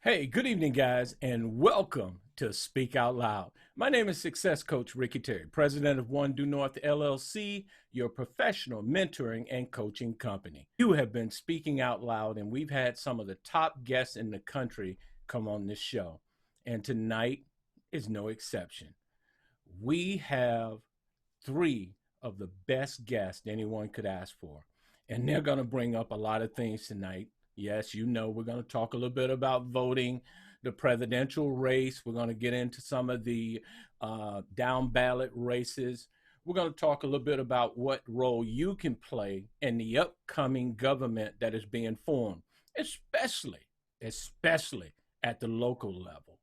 Hey, good evening, guys, and welcome to Speak Out Loud. My name is Success Coach Ricky Terry, president of One Due North LLC, your professional mentoring and coaching company. You have been speaking out loud, and we've had some of the top guests in the country come on this show. And tonight is no exception. We have three of the best guests anyone could ask for. And they're going to bring up a lot of things tonight. Yes, you know, we're going to talk a little bit about voting, the presidential race. We're going to get into some of the down ballot races. We're going to talk a little bit about what role you can play in the upcoming government that is being formed, especially at the local level.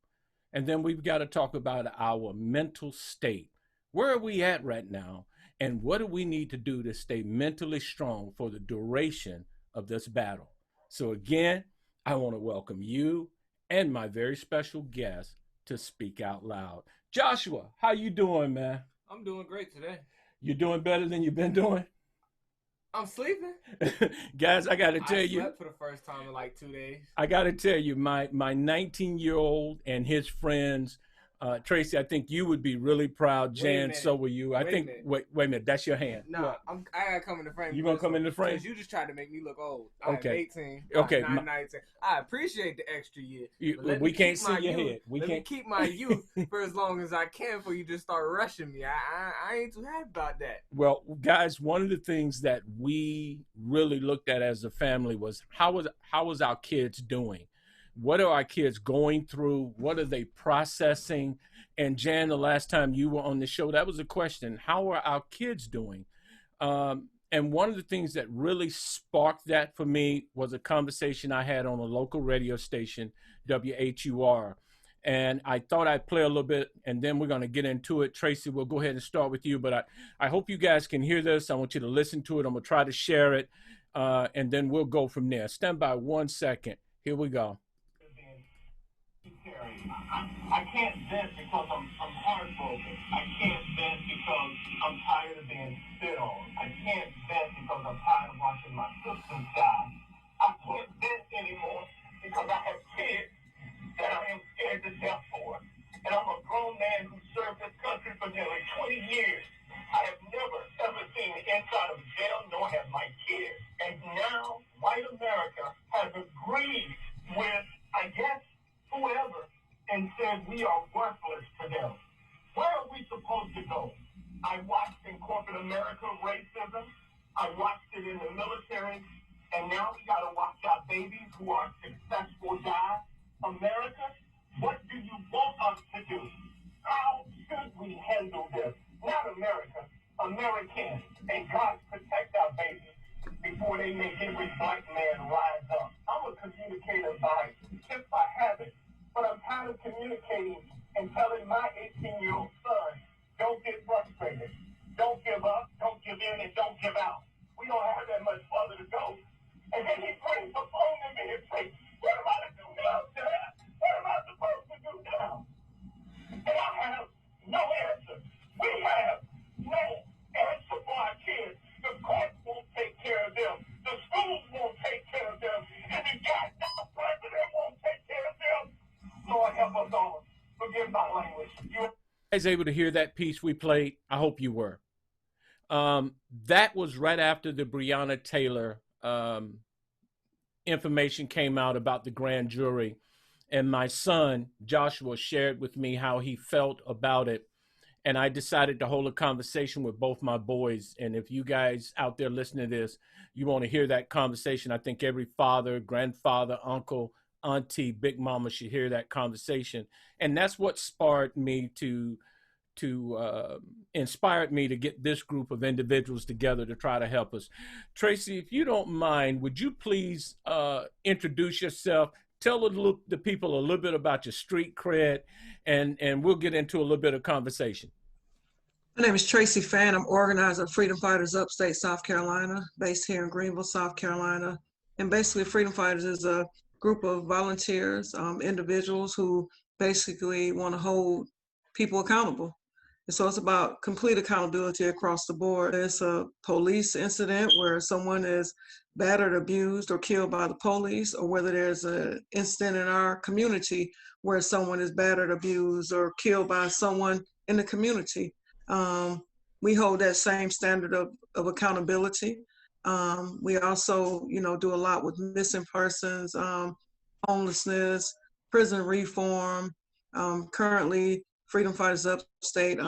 And then we've got to talk about our mental state. Where are we at right now? And what do we need to do to stay mentally strong for the duration of this battle? So again, I want to welcome you and my very special guest to Speak Out Loud. Joshua, how you doing, man? I'm doing great today. You doing better than you've been doing? I'm sleeping. Guys, I got to tell you. I slept for the first time in like 2 days. I got to tell you, my 19-year-old and his friends, Tracy, I think you would be really proud. Jan, so will you. Wait a minute, that's your hand. No, I gotta come in the frame. You gonna come in the frame? Because you just tried to make me look old. Okay. I'm 18. Okay. 19. I appreciate the extra year. We can't see your head. Let me keep my youth for as long as I can before you just start rushing me. I ain't too happy about that. Well, guys, one of the things that we really looked at as a family was how was our kids doing? What are our kids going through? What are they processing? And Jan, the last time you were on the show, that was a question. How are our kids doing? And one of the things that really sparked that for me was a conversation I had on a local radio station, WHUR. And I thought I'd play a little bit, and then we're going to get into it. Tracy, we'll go ahead and start with you. But I hope you guys can hear this. I want you to listen to it. I'm going to try to share it, and then we'll go from there. Stand by 1 second. Here we go. I can't vent because I'm heartbroken. I can't vent because I'm tired of being spit on. I can't vent because I'm tired of watching my system die. I can't vent anymore because I have kids that I am scared to death for. And I'm a grown man who served this country for nearly 20 years. I have never, ever seen the inside of jail, nor have my kids. And now, white America has agreed with, I guess, whoever, and said we are worthless to them. Where are we supposed to go? I watched in corporate America racism. I watched it in the military. And now we got to watch our babies who are successful die. America, what do you want us to do? How should we handle this? Not America, Americans. And God protect our babies before they make every black man rise up. I'm a communicator by habit. But I'm tired of communicating and telling my 18-year-old son, don't get frustrated, don't give up, don't give in, and don't give out. We don't have that much further to go. And then he brings the phone to me and says, what am I to do now, Dad? What am I supposed to do now? And I have no answer. We have no answer for our kids. The courts won't take care of them. The schools won't take care of them. And the goddamn president won't take care of them. Lord help us all. Forgive my language. You guys able to hear that piece we played? I hope you were. That was right after the Breonna Taylor information came out about the grand jury. And my son, Joshua, shared with me how he felt about it. And I decided to hold a conversation with both my boys. And if you guys out there listening to this, you want to hear that conversation, I think every father, grandfather, uncle, auntie, big mama should hear that conversation. And that's what inspired me to get this group of individuals together to try to help us. Tracy, if you don't mind, would you please introduce yourself, tell the people a little bit about your street cred, and we'll get into a little bit of conversation. My name is Tracy Fan. I'm organizer of Freedom Fighters Upstate South Carolina, based here in Greenville, South Carolina. And basically Freedom Fighters is a group of volunteers, individuals who basically want to hold people accountable. And so it's about complete accountability across the board. It's a police incident where someone is battered, abused, or killed by the police, or whether there's an incident in our community where someone is battered, abused, or killed by someone in the community. We hold that same standard of accountability. We also, do a lot with missing persons, homelessness, prison reform. Currently, Freedom Fighters Upstate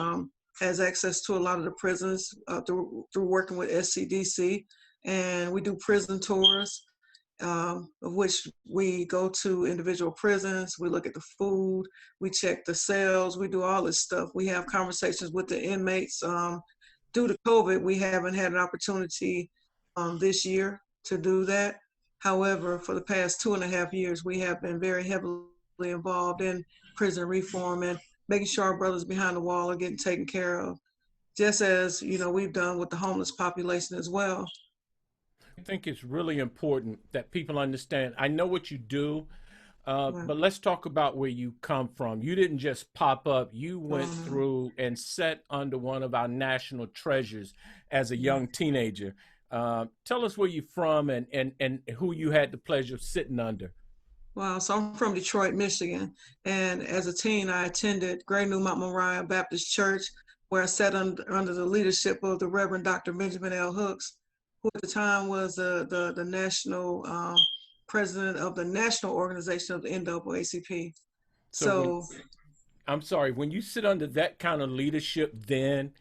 has access to a lot of the prisons through working with SCDC, and we do prison tours, of which we go to individual prisons, we look at the food, we check the cells, we do all this stuff. We have conversations with the inmates. Due to COVID, we haven't had an opportunity this year to do that. However, for the past 2.5 years, we have been very heavily involved in prison reform and making sure our brothers behind the wall are getting taken care of, just as, we've done with the homeless population as well. I think it's really important that people understand. I know what you do, Right. but let's talk about where you come from. You didn't just pop up. You went Mhm. through and sat under one of our national treasures as a young teenager. Tell us where you're from and who you had the pleasure of sitting under. Wow, so I'm from Detroit, Michigan, and as a teen, I attended Great New Mount Moriah Baptist Church, where I sat under the leadership of the Reverend Dr. Benjamin L. Hooks, who at the time was the national president of the national organization of the NAACP. So So, I'm sorry, when you sit under that kind of leadership then,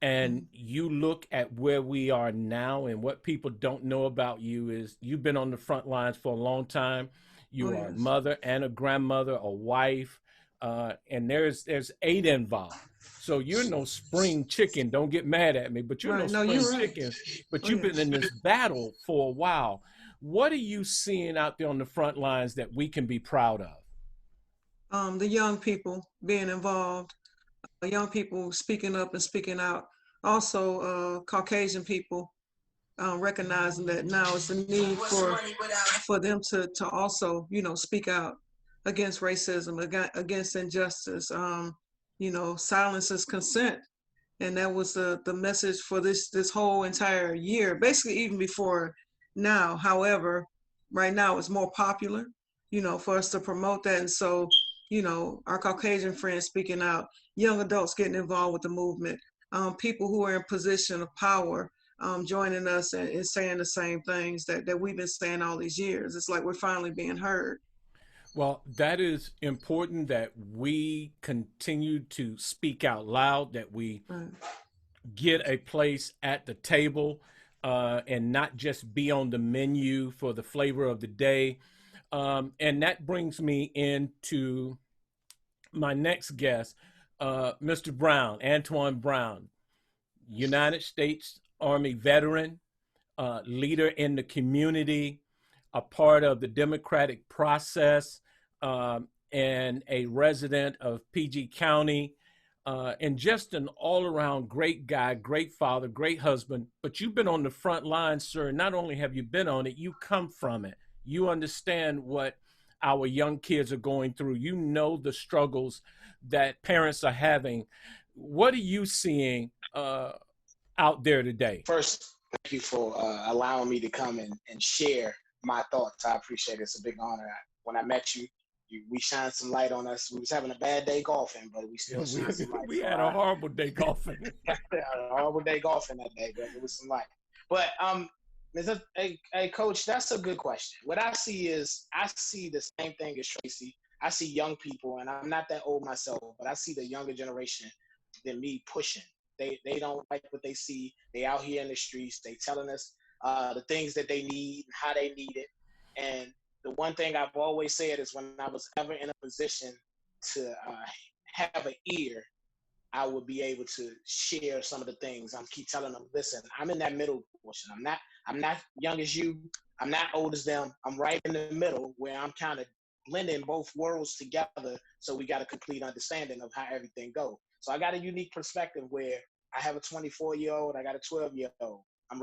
and you look at where we are now, and what people don't know about you is you've been on the front lines for a long time. oh You are a yes, mother and a grandmother, a wife, and there's 8 involved. So you're no spring chicken. Don't get mad at me, but you're no right. No, spring you're right. chicken. But Oh you've been yes. in this battle for a while. What are you seeing out there on the front lines that we can be proud of? The young people being involved, young people speaking up and speaking out. Also, Caucasian people recognizing that now is the need for them to also, speak out against racism, against injustice. Silence is consent, and that was the message for this whole entire year, basically even before now. However, right now it's more popular, for us to promote that, and so our Caucasian friends speaking out, young adults getting involved with the movement, people who are in position of power joining us and saying the same things that we've been saying all these years. It's like we're finally being heard. Well, that is important that we continue to speak out loud, that we Right. get a place at the table and not just be on the menu for the flavor of the day. And that brings me into my next guest, Mr. Brown, Antoine Brown, United States Army veteran, leader in the community, a part of the democratic process, and a resident of PG County, and just an all-around great guy, great father, great husband. But you've been on the front line, sir. Not only have you been on it, you come from it. You understand what our young kids are going through. You know the struggles that parents are having. What are you seeing out there today? First, thank you for allowing me to come and share my thoughts. I appreciate it. It's a big honor. When I met you, we shined some light on us. We was having a bad day golfing, but we still shined some light. We had a horrible day golfing. A horrible day golfing that day, but it was some light. But hey, Coach, that's a good question. What I see is I see the same thing as Tracy. I see young people, and I'm not that old myself, but I see the younger generation than me pushing. They don't like what they see. They out here in the streets. They telling us the things that they need, how they need it. And the one thing I've always said is when I was ever in a position to have an ear, I would be able to share some of the things. I keep telling them, listen, I'm in that middle portion. I'm not young as you. I'm not old as them. I'm right in the middle where I'm kind of blending both worlds together. So we got a complete understanding of how everything goes. So I got a unique perspective where I have a 24-year-old, I got a 12-year-old. I'm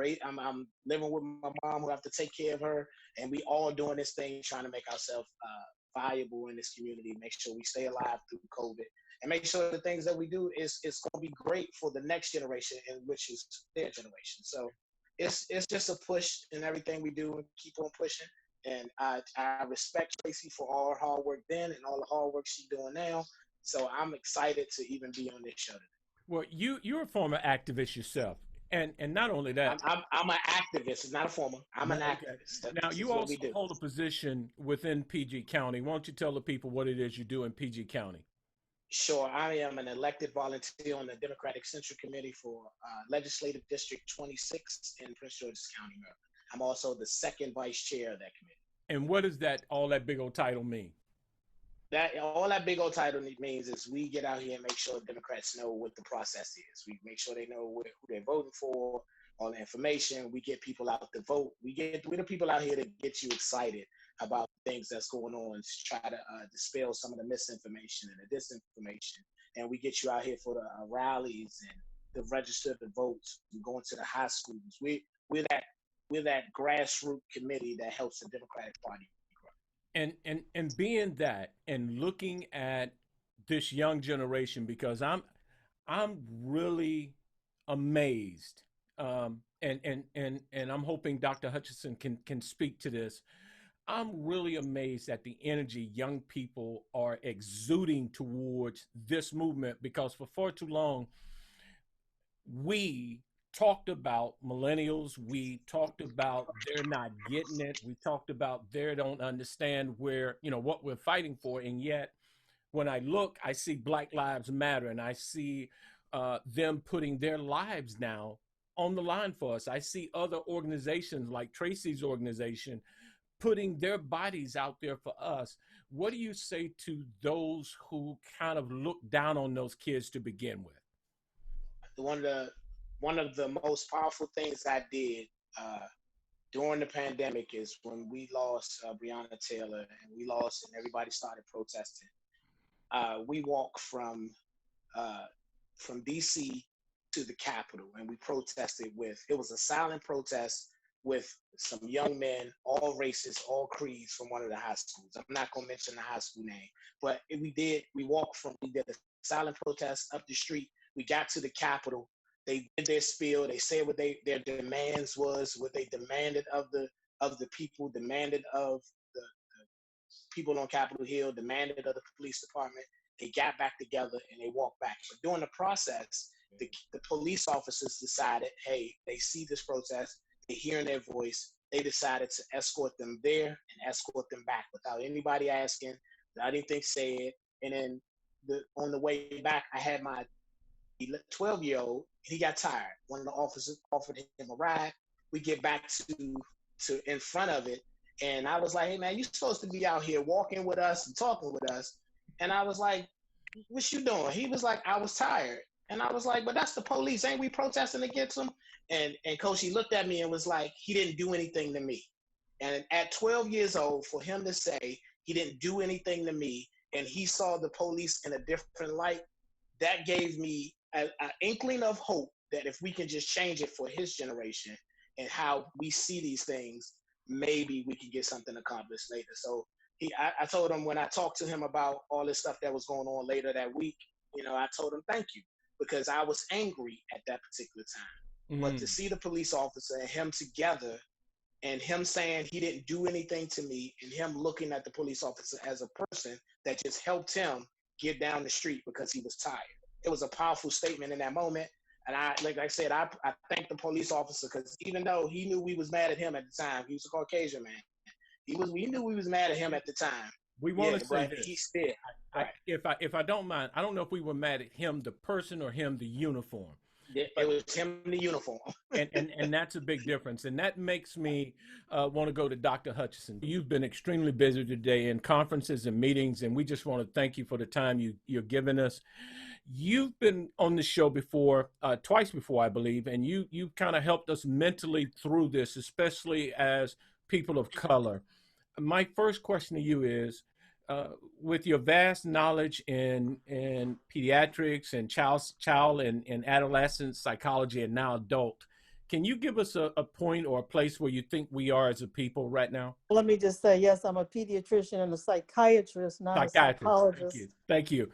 living with my mom who have to take care of her, and we all doing this thing trying to make ourselves viable in this community, make sure we stay alive through COVID, and make sure the things that we do is going to be great for the next generation, and which is their generation. So it's just a push in everything we do and keep on pushing. And I respect Tracy for all her hard work then and all the hard work she's doing now. So I'm excited to even be on this show today. Well, you're a former activist yourself, and not only that, I'm an activist. It's not a former. I'm an activist. Now you also hold a position within PG County. Why don't you tell the people what it is you do in PG County? Sure. I am an elected volunteer on the Democratic Central Committee for Legislative District 26 in Prince George's County, Maryland. I'm also the second vice chair of that committee. And what does all that big old title mean? All that big old title means is we get out here and make sure Democrats know what the process is. We make sure they know who they're voting for, all the information. We get people out to vote. We're the people out here to get you excited about things that's going on, to try to dispel some of the misinformation and the disinformation. And we get you out here for the rallies and the register the votes. We're going to the high schools. We're that grassroots committee that helps the Democratic Party grow. And being that and looking at this young generation, because I'm really amazed, and I'm hoping Dr. Hutchinson can speak to this. I'm really amazed at the energy young people are exuding towards this movement, because for far too long, we talked about millennials. We talked about they're not getting it. We talked about they don't understand what we're fighting for. And yet, when I look, I see Black Lives Matter, and I see them putting their lives now on the line for us. I see other organizations like Tracy's organization putting their bodies out there for us. What do you say to those who kind of look down on those kids to begin with? One of the most powerful things I did during the pandemic is when we lost Breonna Taylor, and we lost, and everybody started protesting. We walked from DC to the Capitol, and we protested it was a silent protest with some young men, all races, all creeds, from one of the high schools. I'm not going to mention the high school name, but we did a silent protest up the street. We got to the Capitol. They did their spiel. They said what their demands was, what they demanded of the people, demanded of the people on Capitol Hill, demanded of the police department. They got back together and they walked back. But during the process, the police officers decided, hey, they see this protest, they hearing their voice. They decided to escort them there and escort them back without anybody asking, without anything said. And then on the way back, I had my 12-year-old. He got tired. One of the officers offered him a ride. We get back to in front of it, and I was like, "Hey man, you're supposed to be out here walking with us and talking with us." And I was like, "What you doing?" He was like, "I was tired." And I was like, "But that's the police. Ain't we protesting against them?" And Coach, he looked at me and was like, "He didn't do anything to me." And at 12 years old, for him to say he didn't do anything to me, and he saw the police in a different light, that gave me an inkling of hope that if we can just change it for his generation and how we see these things, maybe we can get something accomplished later. So I told him, when I talked to him about all this stuff that was going on later that week, I told him thank you, because I was angry at that particular time. But to see the police officer and him together, and him saying he didn't do anything to me, and him looking at the police officer as a person that just helped him get down the street because he was tired. It was a powerful statement in that moment. And I thank the police officer, because even though he knew we was mad at him at the time, he was a Caucasian man. We knew we was mad at him at the time. We want to say this. He still. If I don't mind, I don't know if we were mad at him, the person, or him, the uniform. It was him in the uniform. and that's a big difference. And that makes me want to go to Dr. Hutchinson. You've been extremely busy today in conferences and meetings, and we just want to thank you for the time you're giving us. You've been on the show before, twice before, I believe, and you've kind of helped us mentally through this, especially as people of color. My first question to you is, with your vast knowledge in pediatrics and child and adolescent psychology and now adult, Can you give us a point or a place where you think we are as a people right now? Let me just say, yes, I'm a pediatrician and a psychiatrist, not a Psychiatrist. psychologist. Thank you.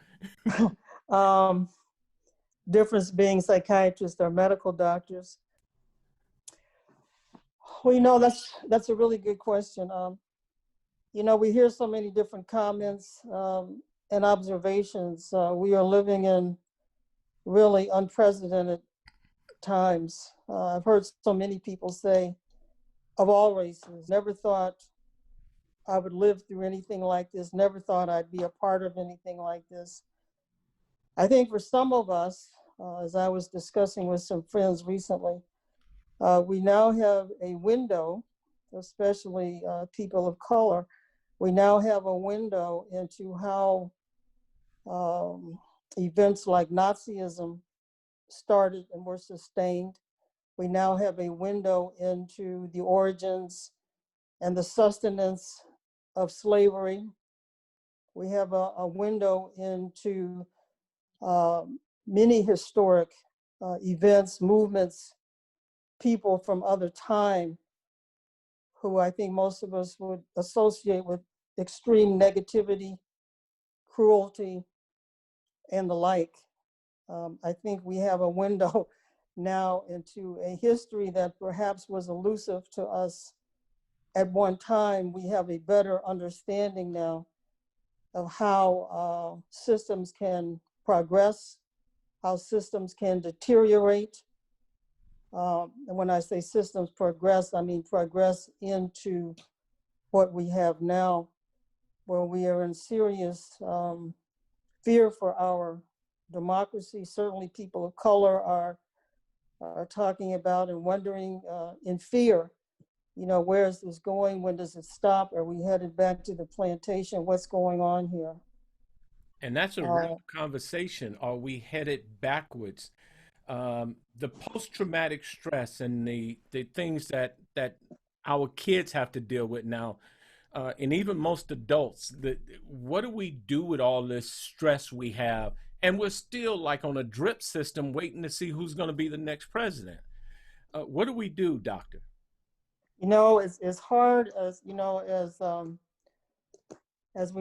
Difference being psychiatrists are medical doctors. Well, that's a really good question. We hear so many different comments and observations. We are living in really unprecedented times. I've heard so many people say, of all races, never thought I would live through anything like this, never thought I'd be a part of anything like this. I think for some of us, as I was discussing with some friends recently, we now have a window, especially people of color, we now have a window into how events like Nazism started and were sustained. We now have a window into the origins and the sustenance of slavery. We have a window into many historic events, movements, people from other time who I think most of us would associate with extreme negativity, cruelty, and the like. I think we have a window now into a history that perhaps was elusive to us at one time. We have a better understanding now of how systems can progress, how systems can deteriorate. And when I say systems progress, I mean progress into what we have now, where we are in serious fear for our democracy. Certainly people of color are talking about and wondering in fear, where is this going? When does it stop? Are we headed back to the plantation? What's going on here? And that's a real conversation. Are we headed backwards? The post-traumatic stress and the things that our kids have to deal with now, and even most adults, what do we do with all this stress we have? And we're still like on a drip system waiting to see who's going to be the next president. What do we do, doctor? It's hard as we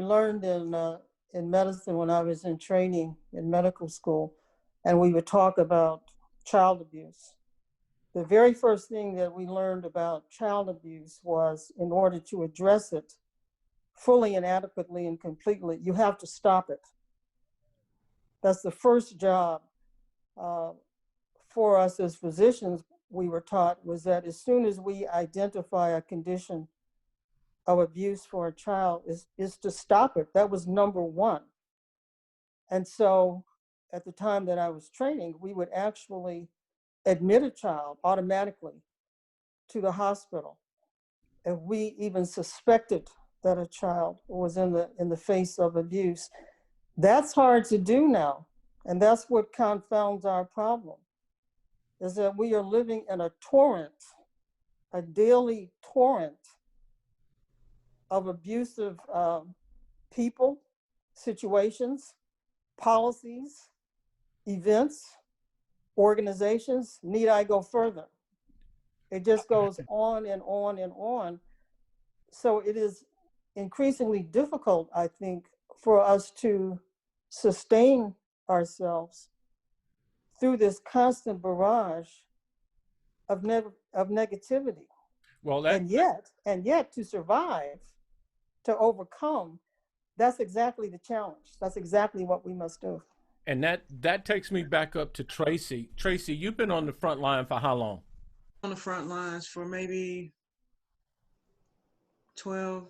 learned in medicine when I was in training in medical school, and we would talk about child abuse. The very first thing that we learned about child abuse was, in order to address it fully and adequately and completely, you have to stop it. That's the first job for us as physicians, we were taught, was that as soon as we identify a condition of abuse for a child, is to stop it. That was number one. And so at the time that I was training, we would actually admit a child automatically to the hospital if we even suspected that a child was in the face of abuse. That's hard to do now. And that's what confounds our problem, is that we are living in a torrent, a daily torrent of abusive people, situations, policies, events, organizations. Need I go further? It just goes on and on and on. So it is increasingly difficult, I think, for us to sustain ourselves through this constant barrage of negativity. Well, and yet to survive, to overcome, that's exactly the challenge. That's exactly what we must do. And that takes me back up to Tracy. Tracy, you've been on the front line for how long? On the front lines for maybe 12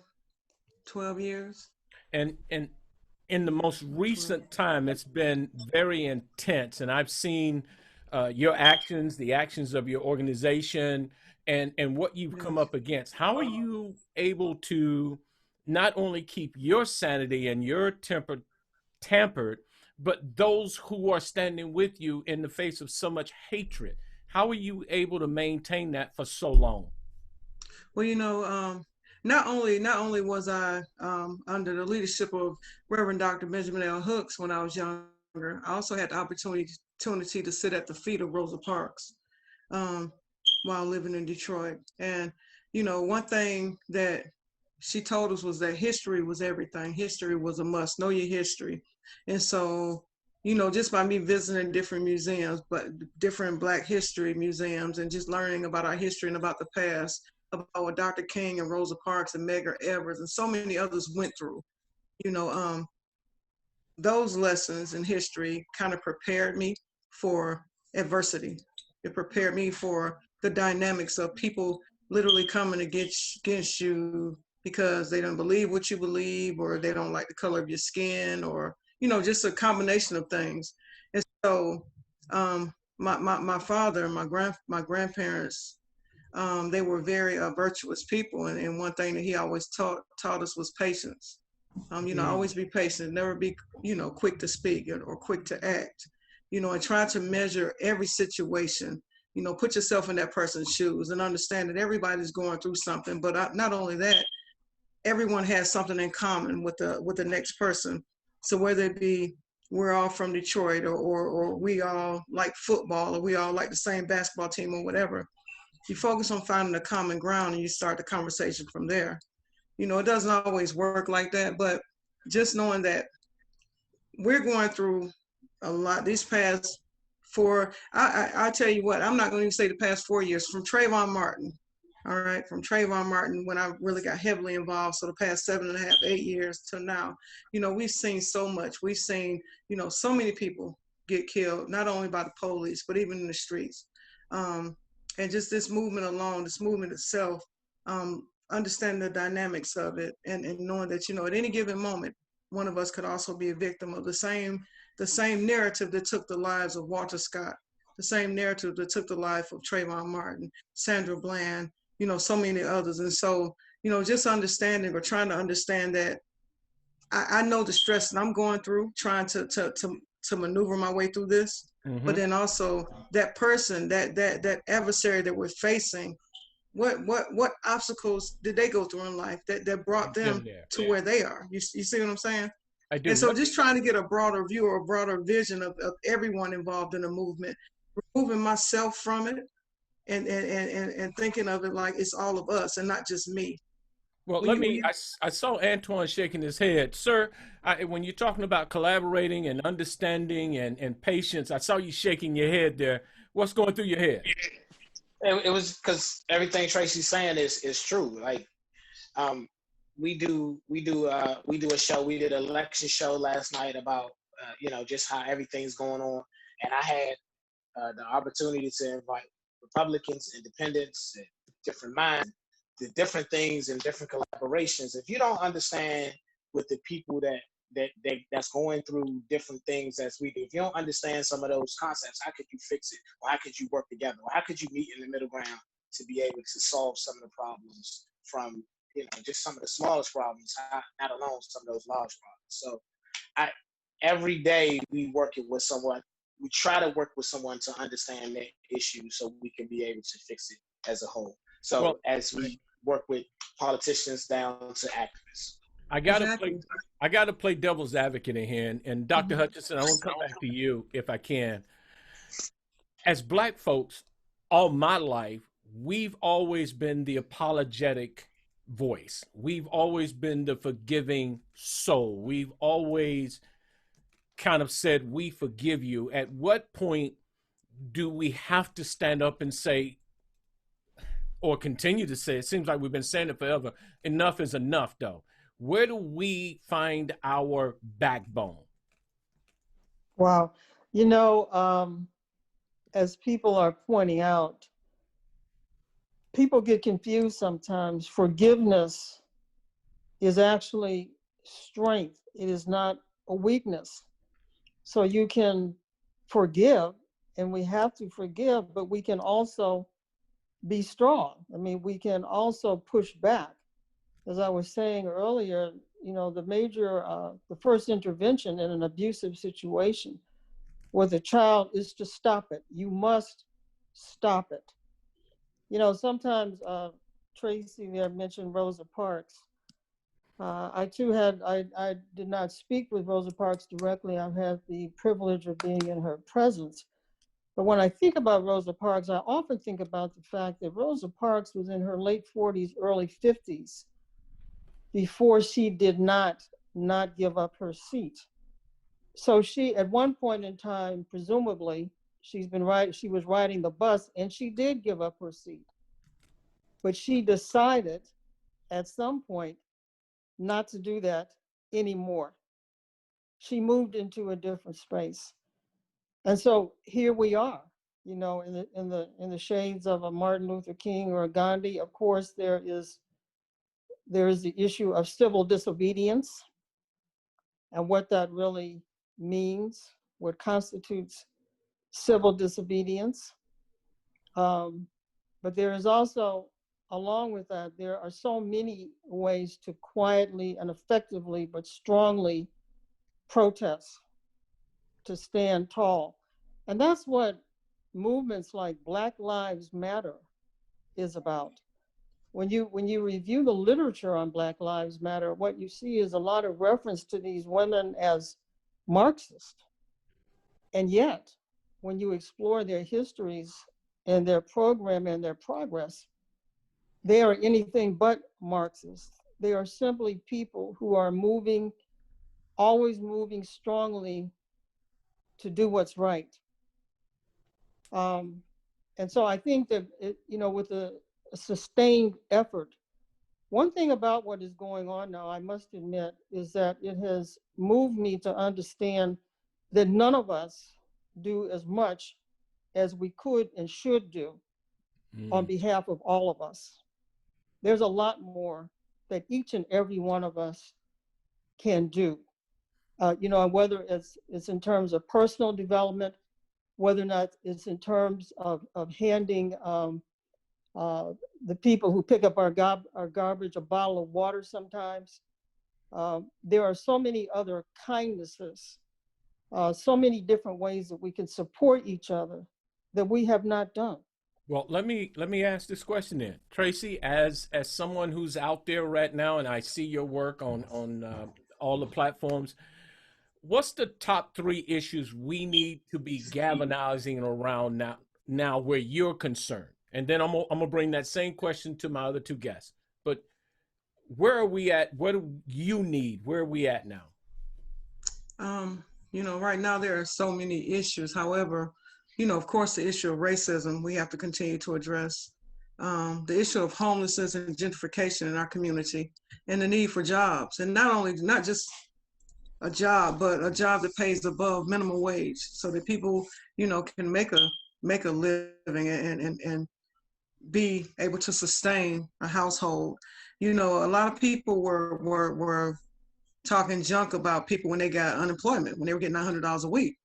years. And in the most recent time, it's been very intense. And I've seen your actions, the actions of your organization, and what you've come up against. How are you able to not only keep your sanity and your temper tampered, but those who are standing with you in the face of so much hatred? How are you able to maintain that for so long? Well, not only was I under the leadership of Reverend Dr. Benjamin L. Hooks when I was younger, I also had the opportunity to sit at the feet of Rosa Parks. while living in Detroit. And, you know, one thing that she told us was that history was everything. History was a must. Know your history. And so, you know, just by me visiting different museums, but different Black history museums, and just learning about our history and about the past, about what Dr. King and Rosa Parks and Medgar Evers and so many others went through, you know, those lessons in history kind of prepared me for adversity. It prepared me for the dynamics of people literally coming against you because they don't believe what you believe, or they don't like the color of your skin, or, you know, just a combination of things. And so my father and my grandparents, they were very virtuous people. And one thing that he always taught us was patience. You know, always be patient, never be, you know, quick to speak or quick to act, you know, and try to measure every situation, you know, put yourself in that person's shoes and understand that everybody's going through something. But not only that, everyone has something in common with the next person. So whether it be we're all from Detroit, or we all like football, or we all like the same basketball team, or whatever, you focus on finding a common ground and you start the conversation from there. You know, it doesn't always work like that, but just knowing that we're going through a lot these past I tell you what, I'm not going to even say the past 4 years, from Trayvon Martin. All right, from Trayvon Martin, when I really got heavily involved. So the past 7.5, 8 years till now, you know, we've seen so much. We've seen, you know, so many people get killed, not only by the police, but even in the streets. And just this movement alone, this movement itself, understanding the dynamics of it, and knowing that, you know, at any given moment, one of us could also be a victim of the same narrative that took the lives of Walter Scott, the same narrative that took the life of Trayvon Martin, Sandra Bland, you know, so many others. And so, you know, just understanding, or trying to understand that I know the stress that I'm going through, trying to maneuver my way through this. Mm-hmm. But then also that person, that adversary that we're facing, what obstacles did they go through in life that brought them to where they are? You see what I'm saying? I do. And so just trying to get a broader view, or a broader vision of everyone involved in the movement, removing myself from it, and thinking of it like it's all of us and not just me. Well, I saw Antoine shaking his head. Sir, when you're talking about collaborating and understanding and patience, I saw you shaking your head there. What's going through your head? It was because everything Tracy's saying is true. Like, we do a show. We did an election show last night about you know, just how everything's going on, and I had the opportunity to invite Republicans, independents, and different minds, the different things and different collaborations. If you don't understand with the people that's going through different things as we do, if you don't understand some of those concepts, how could you fix it? Or how could you work together? Or how could you meet in the middle ground to be able to solve some of the problems, from, you know, just some of the smallest problems, not alone some of those large problems. So every day we working with someone, we try to work with someone to understand their issue so we can be able to fix it as a whole. So as we work with politicians down to activists. I gotta play devil's advocate in here, and Dr. Hutchinson, I want to come back to you if I can. As Black folks, all my life, we've always been the apologetic voice. We've always been the forgiving soul. We've always kind of said, we forgive you. At what point do we have to stand up and say, or continue to say, it seems like we've been saying it forever, enough is enough, though? Where do we find our backbone? Wow. You know, as people are pointing out, people get confused sometimes. Forgiveness is actually strength. It is not a weakness. So you can forgive, and we have to forgive, but we can also be strong. I mean, we can also push back. As I was saying earlier, you know, the first intervention in an abusive situation with a child is to stop it. You must stop it. You know, sometimes Tracy there mentioned Rosa Parks. I did not speak with Rosa Parks directly. I've had the privilege of being in her presence. But when I think about Rosa Parks, I often think about the fact that Rosa Parks was in her late 40s, early 50s before she did not give up her seat. So she, at one point in time, presumably, she was riding the bus and she did give up her seat. But she decided at some point not to do that anymore. She moved into a different space. And so here we are, you know, in the shades of a Martin Luther King or a Gandhi. Of course, there is the issue of civil disobedience and what that really means, what constitutes civil disobedience. But there is also, along with that, there are so many ways to quietly and effectively, but strongly protest, to stand tall. And that's what movements like Black Lives Matter is about. When you review the literature on Black Lives Matter, what you see is a lot of reference to these women as Marxist. And yet, when you explore their histories and their program and their progress, they are anything but Marxist. They are simply people who are always moving strongly to do what's right. And so I think that, with a sustained effort, one thing about what is going on now, I must admit, is that it has moved me to understand that none of us do as much as we could and should do on behalf of all of us. There's a lot more that each and every one of us can do. Whether it's in terms of personal development, whether or not it's in terms of handing the people who pick up our garbage a bottle of water sometimes. There are so many other kindnesses, so many different ways that we can support each other that we have not done. Well, let me ask this question then, Tracy. As someone who's out there right now, and I see your work on all the platforms, what's the top 3 issues we need to be galvanizing around now where you're concerned? And then I'm gonna bring that same question to my other 2 guests. But where are we at? What do you need? Where are we at now? Right now there are so many issues. However, of course, the issue of racism we have to continue to address. The issue of homelessness and gentrification in our community, and the need for jobs, and not just a job, but a job that pays above minimum wage, so that people, can make a living and be able to sustain a household. A lot of people were talking junk about people when they got unemployment, when they were getting $100 a week.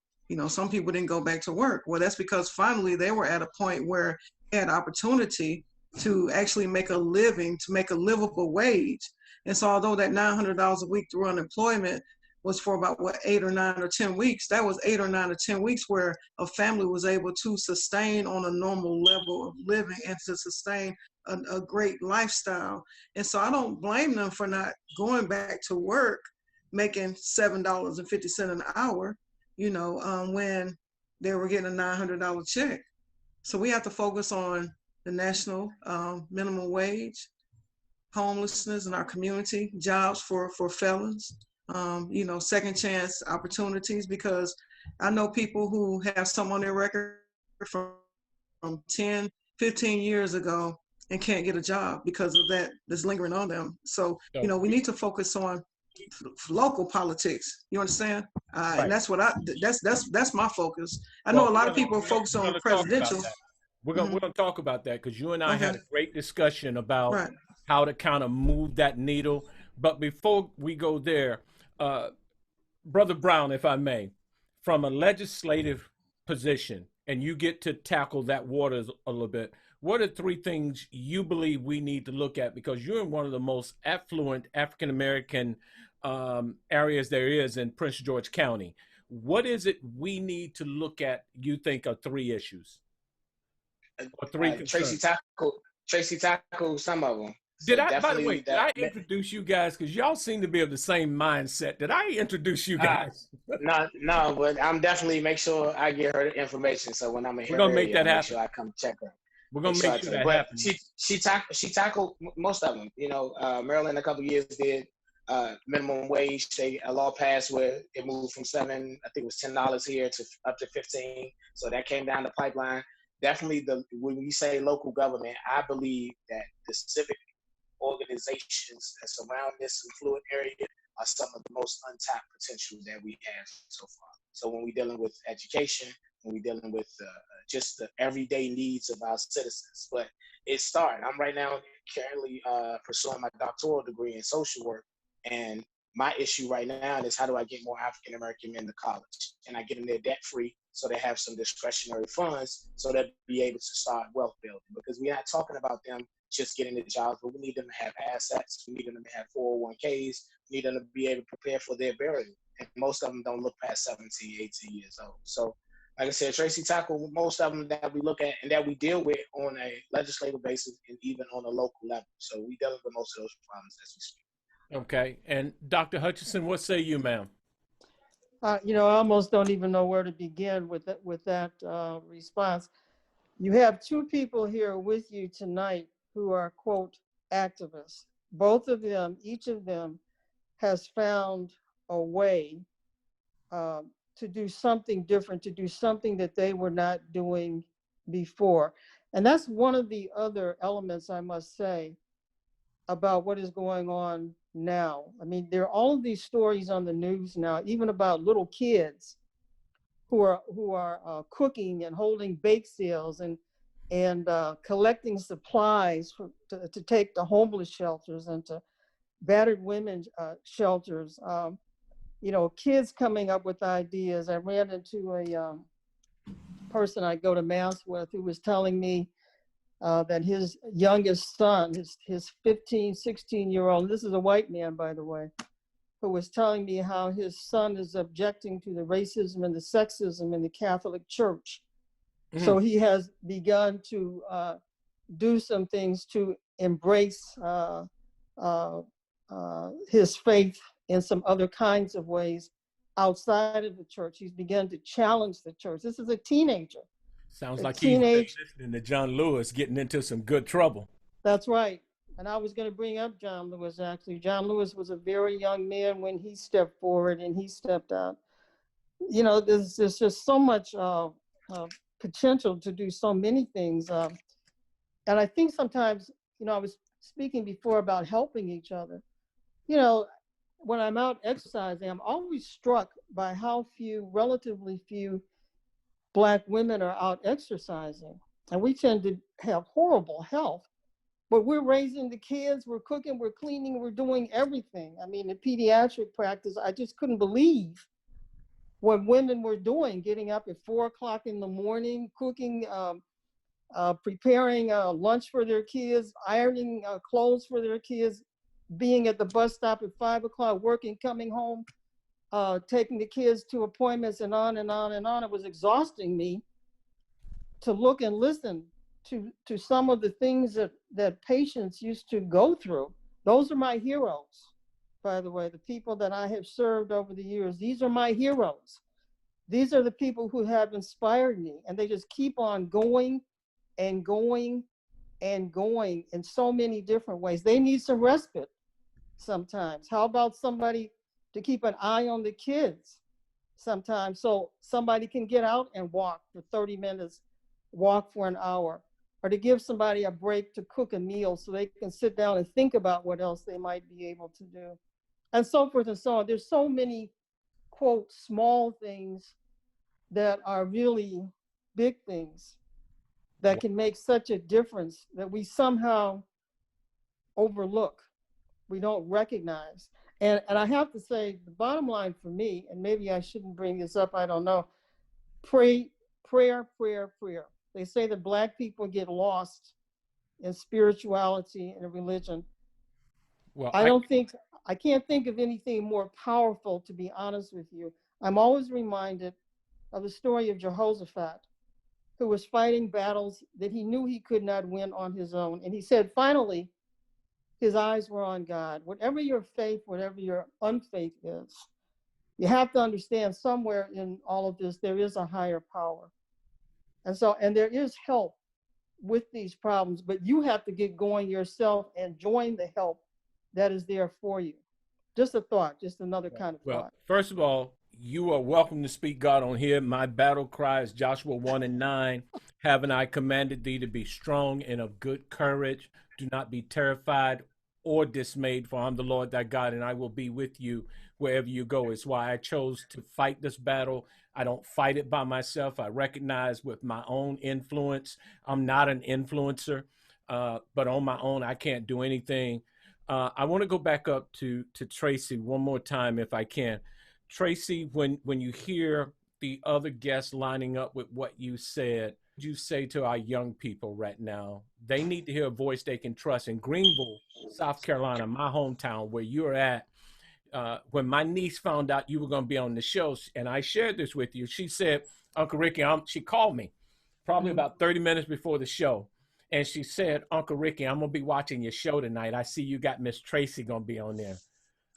Some people didn't go back to work. Well, that's because finally they were at a point where they had opportunity to actually make a living, to make a livable wage. And so although that $900 a week through unemployment was for about 8 or 9 or 10 weeks, that was 8 or 9 or 10 weeks where a family was able to sustain on a normal level of living and to sustain a great lifestyle. And so I don't blame them for not going back to work, making $7.50 an hour, when they were getting a $900 check. So we have to focus on the national minimum wage, homelessness in our community, jobs for felons, second chance opportunities, because I know people who have some on their record from 10, 15 years ago and can't get a job because of that that's lingering on them. So, we need to focus on local politics. You understand? Right. And that's what that's my focus. I know a lot of people focus on presidential. We're gonna talk about that, because you and I had a great discussion about how to kind of move that needle. But before we go there, Brother Brown, if I may, from a legislative position, and you get to tackle that water a little bit, what are 3 things you believe we need to look at? Because you're in one of the most affluent African-American areas there is in Prince George County. What is it we need to look at, you think, are 3 issues? Or 3 concerns? Tracy tackled some of them. Did So I, by the definitely way, did I that. introduce you guys? Because y'all seem to be of the same mindset. Did I introduce you Uh, guys? no, but I'm definitely make sure I get her information. So when I'm in We're her gonna make area, that I'll make happen. sure I come check her. We're Make gonna sure make I sure tell her. that But happens. she tackled most of them. You know, Maryland a couple of years did minimum wage. A law passed where it moved from $7, I think it was $10 here to up to 15. So that came down the pipeline. Definitely, when we say local government, I believe that the civic organizations that surround this affluent area are some of the most untapped potential that we have so far. So when we're dealing with education, when we're dealing with just the everyday needs of our citizens, but it started. I'm right now currently pursuing my doctoral degree in social work, and my issue right now is how do I get more African American men to college, and I get them there debt free, so they have some discretionary funds, so they'll be able to start wealth building. Because we're not talking about them just getting the jobs, but we need them to have assets. We need them to have 401ks. We need them to be able to prepare for their burial. And most of them don't look past 17, 18 years old. So, like I said, Tracy tackled most of them that we look at and that we deal with on a legislative basis and even on a local level. So we deal with most of those problems as we speak. Okay. And Dr. Hutchinson, what say you, ma'am? I almost don't even know where to begin with that response. You have two people here with you tonight who are, quote, activists. Both of them, each of them has found a way to do something different, to do something that they were not doing before. And that's one of the other elements, I must say, about what is going on now. I mean, there are all of these stories on the news now, even about little kids who are cooking and holding bake sales and collecting supplies to take to homeless shelters and to battered women shelters. Kids coming up with ideas. I ran into a person I go to mass with who was telling me that his youngest son, his 15, 16-year-old, this is a white man, by the way, who was telling me how his son is objecting to the racism and the sexism in the Catholic Church. Mm-hmm. So he has begun to do some things to embrace his faith in some other kinds of ways outside of the church. He's begun to challenge the church. This is a teenager. Sounds like he's listening to John Lewis getting into some good trouble. That's right. And I was going to bring up John Lewis, actually. John Lewis was a very young man when he stepped forward and he stepped out. There's just so much potential to do so many things. And I think sometimes, I was speaking before about helping each other. When I'm out exercising, I'm always struck by how relatively few Black women are out exercising. And we tend to have horrible health. But we're raising the kids, we're cooking, we're cleaning, we're doing everything. I mean, in pediatric practice, I just couldn't believe what women were doing, getting up at 4 o'clock in the morning, cooking, preparing lunch for their kids, ironing clothes for their kids, being at the bus stop at 5 o'clock, working, coming home, taking the kids to appointments and on and on and on. It was exhausting me to look and listen to some of the things that patients used to go through. Those are my heroes, by the way, the people that I have served over the years. These are my heroes. These are the people who have inspired me, and they just keep on going and going and going in so many different ways. They need some respite sometimes. How about somebody to keep an eye on the kids sometimes, so somebody can get out and walk for 30 minutes, walk for an hour, or to give somebody a break to cook a meal so they can sit down and think about what else they might be able to do, and so forth and so on. There's so many, quote, small things that are really big things that can make such a difference that we somehow overlook, we don't recognize. And I have to say, the bottom line for me, and maybe I shouldn't bring this up, I don't know, prayer. They say that Black people get lost in spirituality and religion. Well, I can't think of anything more powerful, to be honest with you. I'm always reminded of the story of Jehoshaphat, who was fighting battles that he knew he could not win on his own. And he said, finally, his eyes were on God. Whatever your faith, whatever your unfaith is, you have to understand somewhere in all of this, there is a higher power. And there is help with these problems, but you have to get going yourself and join the help that is there for you. Just a thought, just another kind of Well, thought. first of all, you are welcome to speak God on here. My battle cry is Joshua 1:9. Haven't I commanded thee to be strong and of good courage? Do not be terrified or dismayed, for I'm the Lord thy God, and I will be with you wherever you go. It's why I chose to fight this battle. I don't fight it by myself. I recognize with my own influence, I'm not an influencer, but on my own, I can't do anything. I want to go back up to Tracy one more time, if I can. Tracy, when you hear the other guests lining up with what you said, you say to our young people right now, they need to hear a voice they can trust. In Greenville, South Carolina, my hometown, where you're at, when my niece found out you were going to be on the show, and I shared this with you, she said, Uncle Ricky, she called me probably about 30 minutes before the show. And she said, Uncle Ricky, I'm going to be watching your show tonight. I see you got Miss Tracy going to be on there.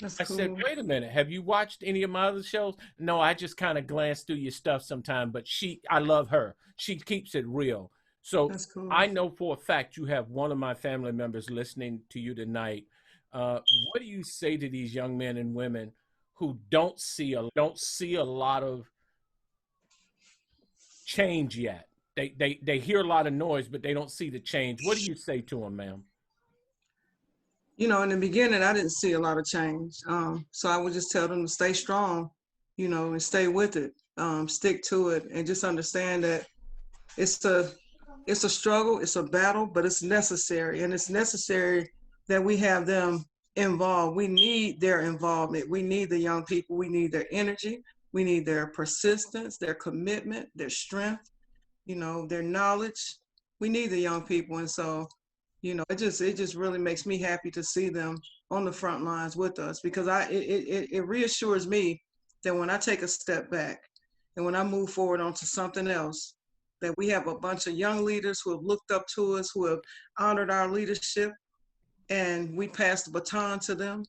That's I cool. said, wait a minute. Have you watched any of my other shows? No, I just kind of glance through your stuff sometime, but I love her. She keeps it real. So That's cool. I know for a fact you have one of my family members listening to you tonight. What do you say to these young men and women who don't see a lot of change yet? They hear a lot of noise, but they don't see the change. What do you say to them, ma'am? In the beginning, I didn't see a lot of change. So I would just tell them to stay strong, and stay with it, stick to it, and just understand that it's a struggle, it's a battle, but it's necessary. And it's necessary that we have them involved. We need their involvement. We need the young people. We need their energy. We need their persistence, their commitment, their strength, their knowledge. We need the young people. And so, it just really makes me happy to see them on the front lines with us, because it reassures me that when I take a step back and when I move forward onto something else, that we have a bunch of young leaders who have looked up to us, who have honored our leadership, and we pass the baton to them,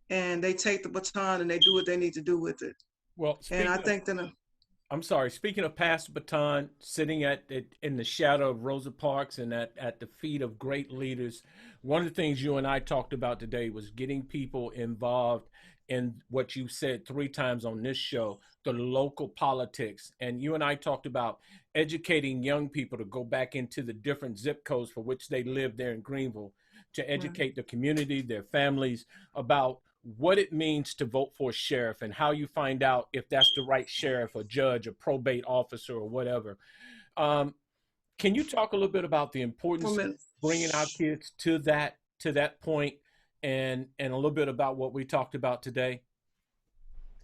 and they take the baton and they do what they need to do with it. Well, and I think that I'm sorry, speaking of pass the baton, sitting in the shadow of Rosa Parks and at the feet of great leaders, one of the things you and I talked about today was getting people involved in what you said 3 times on this show, the local politics. And you and I talked about educating young people to go back into the different zip codes for which they live there in Greenville, to educate the community, their families, about what it means to vote for a sheriff and how you find out if that's the right sheriff or judge or probate officer or whatever. Can you talk a little bit about the importance of bringing our kids to that point, and a little bit about what we talked about today?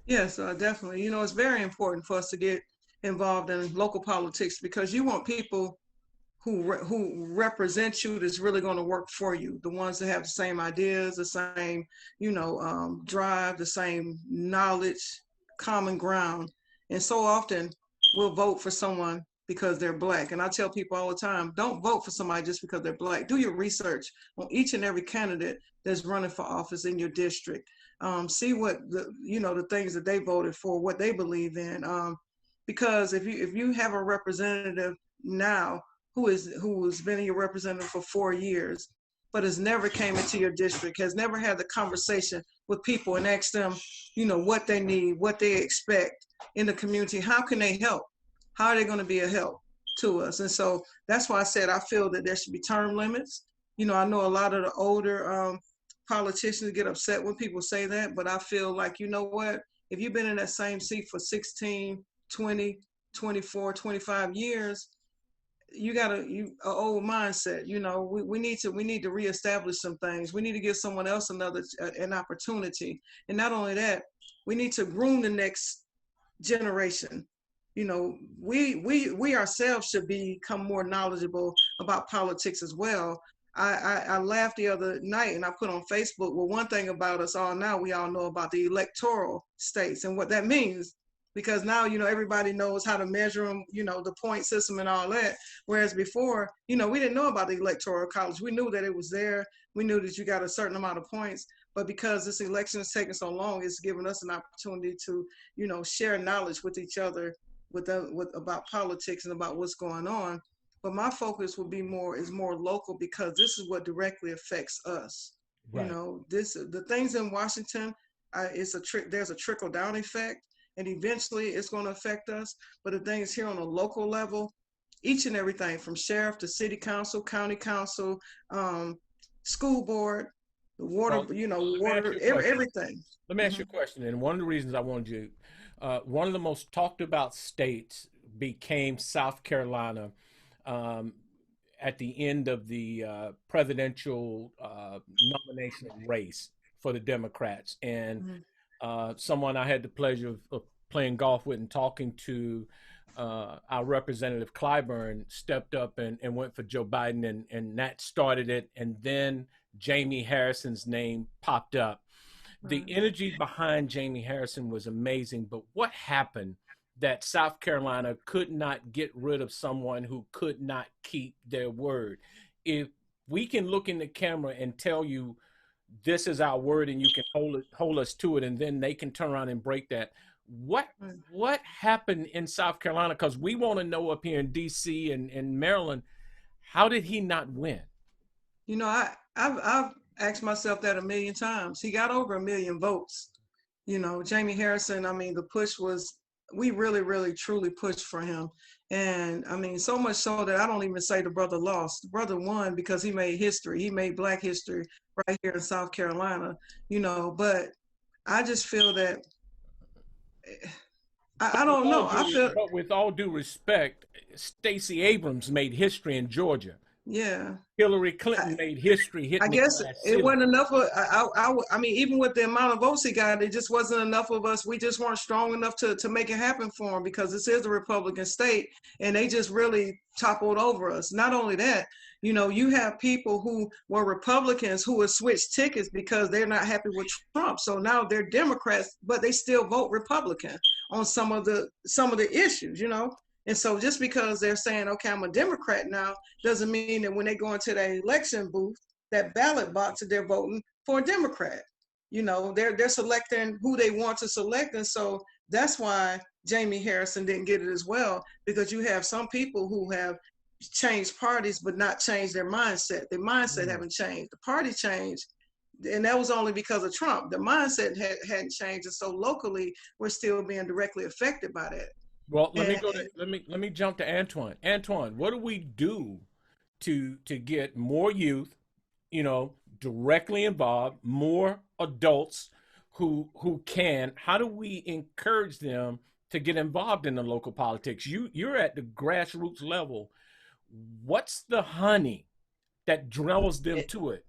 Yes, definitely. It's very important for us to get involved in local politics, because you want people who represent you that's really going to work for you, the ones that have the same ideas, the same, drive, the same knowledge, common ground. And so often we'll vote for someone because they're Black. And I tell people all the time, don't vote for somebody just because they're Black. Do your research on each and every candidate that's running for office in your district. See what the things that they voted for, what they believe in. Because if you have a representative now who's been your representative for 4 years, but has never came into your district, has never had the conversation with people and asked them, what they need, what they expect in the community, how can they help? How are they going to be a help to us? And so that's why I said I feel that there should be term limits. I know a lot of the older politicians get upset when people say that, but I feel like, what? If you've been in that same seat for 16, 20, 24, 25 years, you got an old mindset. We need to reestablish some things. We need to give someone else an opportunity. And not only that, we need to groom the next generation. We ourselves should become more knowledgeable about politics as well. I laughed the other night and I put on Facebook, well, one thing about us all now, we all know about the electoral states and what that means. Because now, everybody knows how to measure them, the point system and all that. Whereas before, we didn't know about the electoral college. We knew that it was there. we knew that you got a certain amount of points. But because this election is taking so long, it's giving us an opportunity to, share knowledge with each other about politics and about what's going on. But my focus would be more local, because this is what directly affects us. Right. The things in Washington, there's a trickle down effect, and eventually it's going to affect us. But the things here on a local level, each and everything from sheriff to city council, county council, school board, the water, water, everything. Let me ask you a question. And one of the reasons I wanted you, one of the most talked about states became South Carolina at the end of the presidential nomination race for the Democrats. And someone I had the pleasure of playing golf with and talking to, our representative Clyburn, stepped up and went for Joe Biden, and that started it. And then Jamie Harrison's name popped up. The energy behind Jamie Harrison was amazing, but what happened that South Carolina could not get rid of someone who could not keep their word? If we can look in the camera and tell you this is our word and you can hold us to it, and then they can turn around and break that. What happened in South Carolina? Because we want to know up here in DC and Maryland, how did he not win? I've asked myself that a million times. He got over 1 million votes. Jamie Harrison, the push was, we really, really, truly pushed for him. And so much so that I don't even say the brother lost. The brother won because he made history. He made Black history right here in South Carolina, but I just feel that, I don't know. But with all due respect, Stacey Abrams made history in Georgia. Yeah. Hillary Clinton made history. I guess it wasn't enough of, even with the amount of votes he got, it just wasn't enough of us. We just weren't strong enough to make it happen for him, because this is a Republican state and they just really toppled over us. Not only that, you have people who were Republicans who have switched tickets because they're not happy with Trump. So now they're Democrats, but they still vote Republican on some of the issues, And so just because they're saying, okay, I'm a Democrat now, doesn't mean that when they go into the election booth, that ballot box, that they're voting for a Democrat. They're selecting who they want to select. And so that's why Jamie Harrison didn't get it as well, because you have some people who have changed parties but not changed their mindset. Their mindset haven't changed. The party changed, and that was only because of Trump. The mindset hadn't changed. And so locally, we're still being directly affected by that. Well, let me jump to Antoine. Antoine, what do we do to get more youth, directly involved, more adults who can? How do we encourage them to get involved in the local politics? You're at the grassroots level. What's the honey that draws them to it?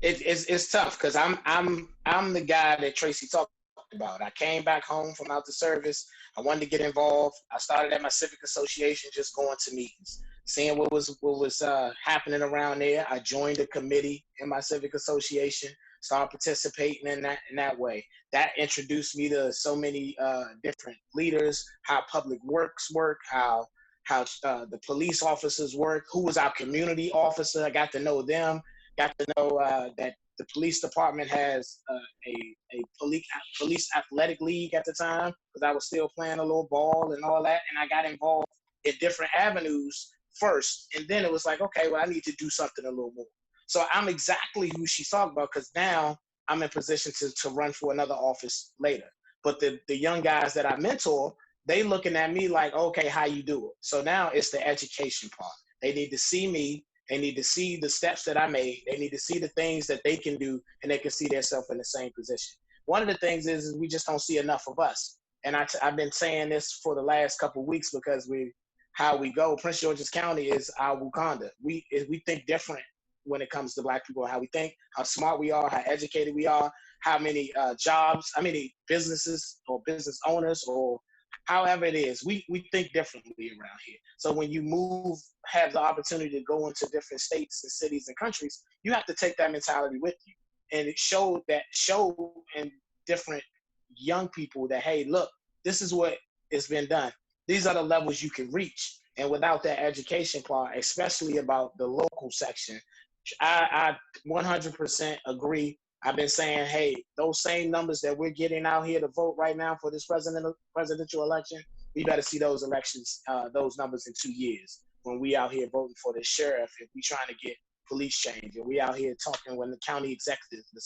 It's tough, because I'm the guy that Tracy talked about. I came back home from out the service. I wanted to get involved. I started at my civic association, just going to meetings, seeing what was happening around there. I joined a committee in my civic association, started participating in that way. That introduced me to so many different leaders, how public works work, how the police officers work, who was our community officer. I got to know them, got to know that the police department has a police athletic league at the time, because I was still playing a little ball and all that. And I got involved in different avenues first. And then it was like, okay, well, I need to do something a little more. So I'm exactly who she's talking about, because now I'm in position to run for another office later. But the young guys that I mentor, they looking at me like, okay, how you do it? So now it's the education part. They need to see me. They need to see the steps that I made. They need to see the things that they can do, and they can see themselves in the same position. One of the things is we just don't see enough of us. And I've been saying this for the last couple of weeks, because how we go. Prince George's County is our Wakanda. We think different when it comes to Black people, how we think, how smart we are, how educated we are, how many jobs, how many businesses or business owners, or however it is, we think differently around here. So when you have the opportunity to go into different states and cities and countries, you have to take that mentality with you. And it show in different young people that, hey, look, this is what has been done. These are the levels you can reach. And without that education part, especially about the local section, I 100% agree. I've been saying, hey, those same numbers that we're getting out here to vote right now for this presidential election, we better see those elections, those numbers in 2 years when we out here voting for the sheriff, if we trying to get police change, and we out here talking when the county executives, the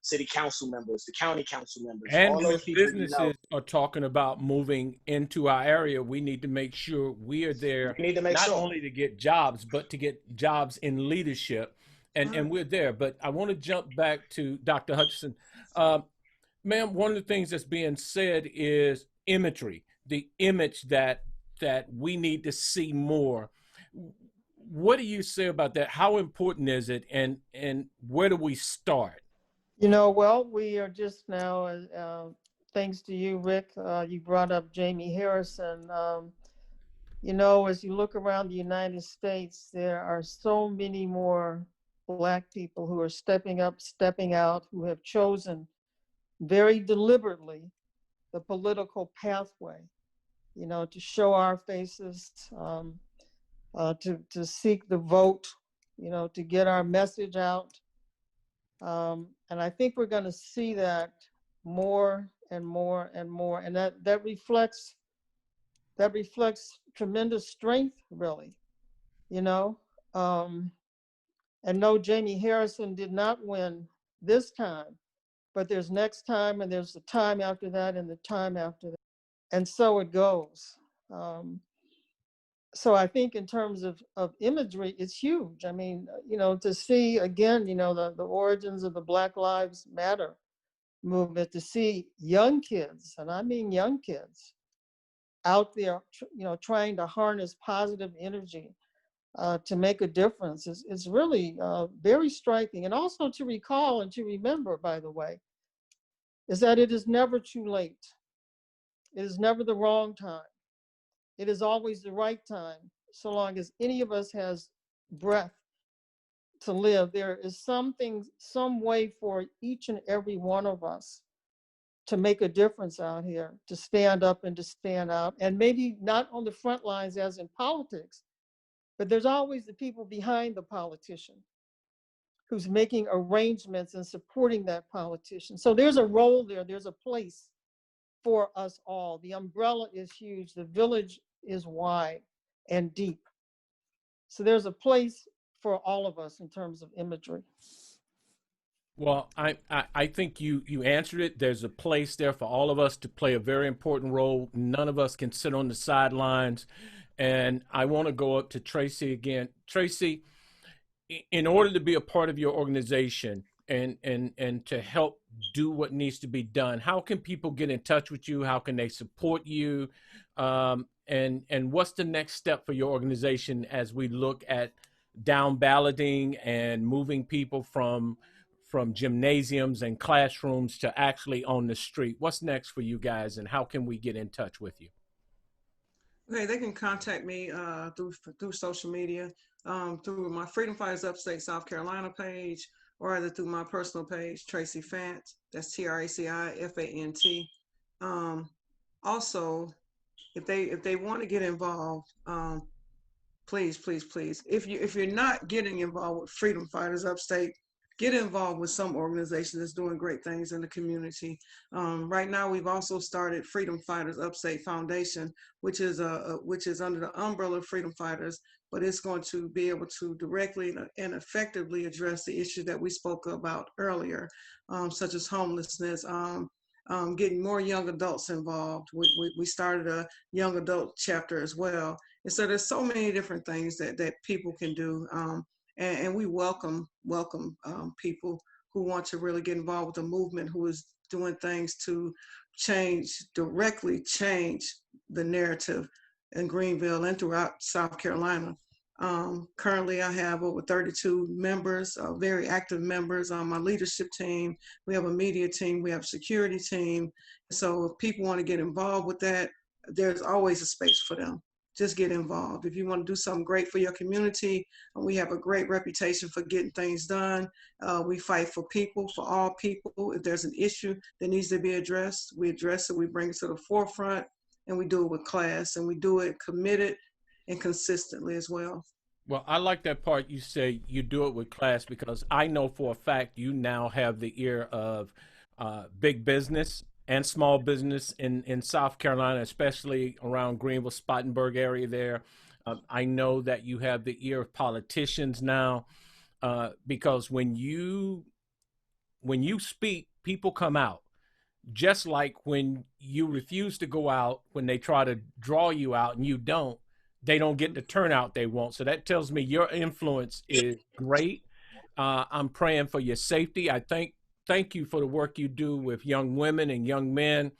city council members, the county council members, And all those when people, businesses are talking about moving into our area, we need to make sure we are there we need to make not sure. only to get jobs, but to get jobs in leadership. And we're there. But I want to jump back to Dr. Hutchinson. Ma'am, one of the things that's being said is imagery, the image that we need to see more. What do you say about that? How important is it, and where do we start? Well, we are just now, thanks to you, Rick, you brought up Jamie Harrison. As you look around the United States, there are so many more Black people who are stepping up, stepping out, who have chosen very deliberately the political pathway, to show our faces, to seek the vote, to get our message out. And I think we're going to see that more and more and more. And that reflects tremendous strength, really, And no, Jamie Harrison did not win this time, but there's next time, and there's the time after that, and the time after that. And so it goes. So I think in terms of imagery, it's huge. I mean, to see again, the origins of the Black Lives Matter movement, to see young kids, and I mean young kids, out there, trying to harness positive energy to make a difference is really very striking. And also to recall and to remember, by the way, is that it is never too late. It is never the wrong time. It is always the right time, so long as any of us has breath to live. There is some way for each and every one of us to make a difference out here, to stand up and to stand out. And maybe not on the front lines as in politics, but there's always the people behind the politician who's making arrangements and supporting that politician. So there's a role there, there's a place for us all. The umbrella is huge, the village is wide and deep. So there's a place for all of us in terms of imagery. Well, I think you answered it. There's a place there for all of us to play a very important role. None of us can sit on the sidelines. And I want to go up to Tracy again. Tracy, in order to be a part of your organization and to help do what needs to be done, how can people get in touch with you? How can they support you? And what's the next step for your organization as we look at down balloting and moving people from gymnasiums and classrooms to actually on the street? What's next for you guys, and how can we get in touch with you? Okay, they can contact me through social media, through my Freedom Fighters Upstate South Carolina page, or either through my personal page, Tracy Fant. That's TraciFant. Also, if they want to get involved, please, if you're not getting involved with Freedom Fighters Upstate, get involved with some organization that's doing great things in the community. Right now, we've also started Freedom Fighters Upstate Foundation, which is under the umbrella of Freedom Fighters, but it's going to be able to directly and effectively address the issues that we spoke about earlier, such as homelessness, getting more young adults involved. We started a young adult chapter as well. And so there's so many different things that people can do. And we welcome people who want to really get involved with the movement, who is doing things to directly change the narrative in Greenville and throughout South Carolina. Currently, I have over 32 members, very active members on my leadership team. We have a media team, we have a security team. So if people want to get involved with that, there's always a space for them. Just get involved. If you want to do something great for your community, we have a great reputation for getting things done. We fight for people, for all people. If there's an issue that needs to be addressed, we address it, we bring it to the forefront, and we do it with class, and we do it committed and consistently as well. Well, I like that part you say you do it with class because I know for a fact you now have the ear of big business and small business in South Carolina, especially around Greenville, Spartanburg area there. I know that you have the ear of politicians now because when you speak, people come out. Just like when you refuse to go out, when they try to draw you out and you don't, they don't get the turnout they want. So that tells me your influence is great. I'm praying for your safety. Thank you for the work you do with young women and young men.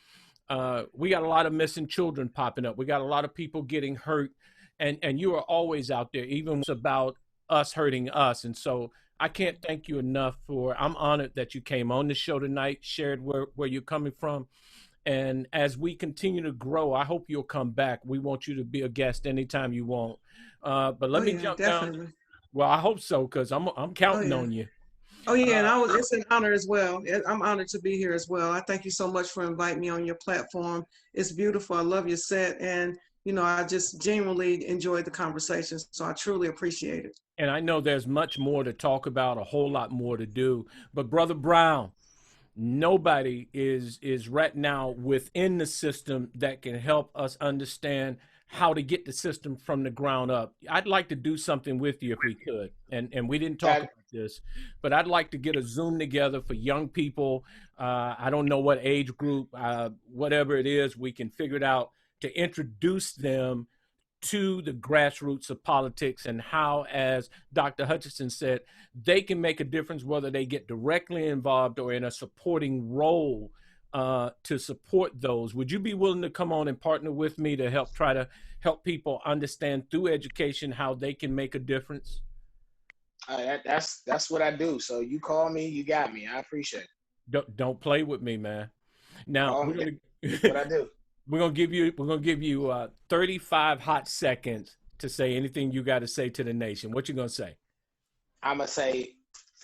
We got a lot of missing children popping up. We got a lot of people getting hurt, and you are always out there, even when it's about us hurting us. And so I can't thank you enough for. I'm honored that you came on the show tonight, shared where you're coming from, and as we continue to grow, I hope you'll come back. We want you to be a guest anytime you want. But Oh let me yeah, jump down. definitely. Well, I hope so because I'm Oh counting yeah. on you. Oh yeah, and Uh, it's an honor as well. I'm honored to be here as well. I thank you so much for inviting me on your platform. It's beautiful. I love your set, and I just genuinely enjoyed the conversation. So I truly appreciate it. and I know there's much more to talk about, a whole lot more to do. But Brother Brown, nobody is right now within the system that can help us understand how to get the system from the ground up. I'd like to do something with you if we could, and we didn't talk That about this, but I'd like to get a Zoom together for young people. I don't know what age group, whatever it is, we can figure it out to introduce them to the grassroots of politics and how, as Dr. Hutchinson said, they can make a difference whether they get directly involved or in a supporting role to support those. Would you be willing to come on and partner with me to try to help people understand through education how they can make a difference? that's what I do. So you call me, you got me. I appreciate it. Don't play with me, man. Now Call we're me. gonna What I do. we're gonna give you 35 hot seconds to say anything you got to say to the nation. What you gonna say? I'm gonna say